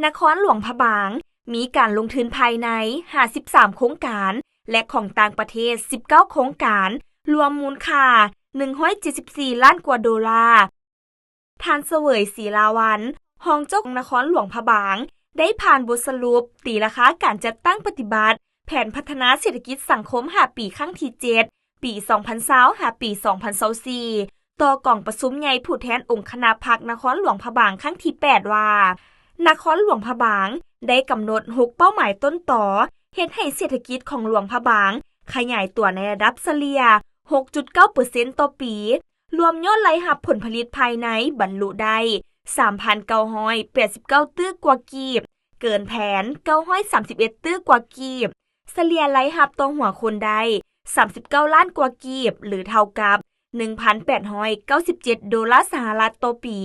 นครหลวงพะบางมีการลงทุนภายใน53โครงการและของต่างประเทศ19โครงการรวมมูลค่า174ล้านกว่าดอลลาร์ท่านเสวยศรีลาวันรองเจ้าของนครหลวงพะบางได้ผ่านบทสรุปตีราคาการจัดตั้งปฏิบัติแผนพัฒนาเศรษฐกิจสังคม5ปีครั้งที่7ปี2020หาปี2024ต่อกล่องประชุมใหญ่ผู้แทนองค์คณะพรรคนครหลวงพะบางครั้งที่8ว่านครหลวงพะบางได้กำหนด6เป้าหมายต้นต่อเฮ็ดให้เศรษฐกิจของหลวงพะบางขยายตัวในระดับเฉลี่ย 6.9% ต่อปีรวมยอดรายรับผลผลิตภายในบรรลุได้ 3,989 ตื้อกว่ากีบเกินแผน931ตื้อกว่ากีบเฉลี่ยรายรับต่อหัวคนได้39ล้านกว่ากีบหรือเท่ากับ 1,897 ดอลลาร์สหรัฐต่อปี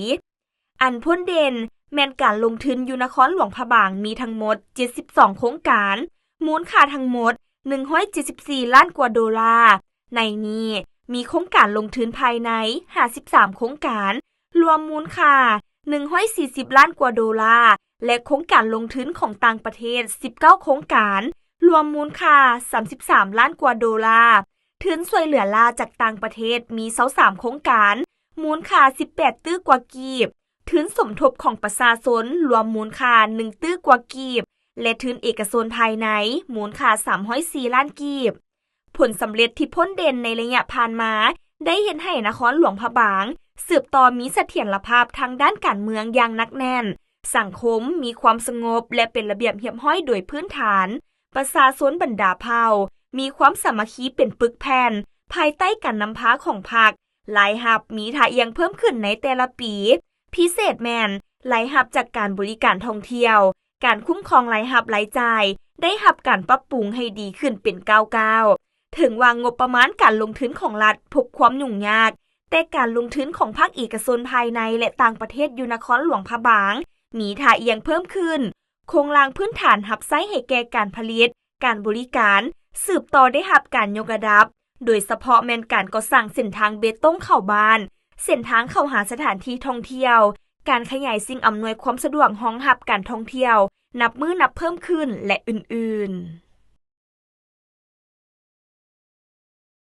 อันพ้นเด่นแม่นการลงทุนอยู่นครหลวงพะบางมีทั้งหมด72โครงการมูลค่าทั้งหมด174ล้านกว่าดอลลาร์ในนี้มีโครงการลงทุนภายใน53โครงการรวมมูลค่า140ล้านกว่าดอลลาร์และโครงการลงทุนของต่างประเทศ19โครงการรวมมูลค่า33ล้านกว่าดอลลาร์ทุนช่วยเหลือลาจากต่างประเทศมี23โครงการมูลค่า18ตื้อกว่ากีบทุนสมทบของประชาชนรวมมูลค่า1ตื้อกว่ากีบและทุนเอกชนภายในมูลค่า304ล้านกีบผลสำเร็จที่พ้นเด่นในระยะผ่านมาได้เห็นให้นครหลวงพะบางสืบต่อมีเสถียรภาพทางด้านการเมืองอย่างหนักแน่นสังคมมีความสงบและเป็นระเบียบเรียบร้อยโดยพื้นฐานประชาชนบรรดาเผ่ามีความสามัคคีเป็นปึกแผ่นภายใต้การนำพาของพรรครายรับมีท่าเอียงเพิ่มขึ้นในแต่ละปีพิเศษแม่นรายรับจากการบริการท่องเที่ยวการคุ้มครองรายรับรายจ่ายได้รับการปรับปรุงให้ดีขึ้นเป็นก้าวๆถึงว่างบประมาณการลงทุนของรัฐพบความยุ่งยากแต่การลงทุนของภาคเอกชนภายในและต่างประเทศอยู่นครหลวงพะบางมีท่าเอียงเพิ่มขึ้นโครงสร้างพื้นฐานรับใช้ให้แก่การผลิตการบริการสืบต่อได้รับการยกระดับโดยเฉพาะแม่นการก่อสร้างเส้นทางเบตงเข้าบ้านเส้นทางเข้าหาสถานที่ท่องเที่ยวการขยายสิ่งอำนวยความสะดวกรองรับการท่องเที่ยวนับมื้อนับเพิ่มขึ้นและอื่นๆ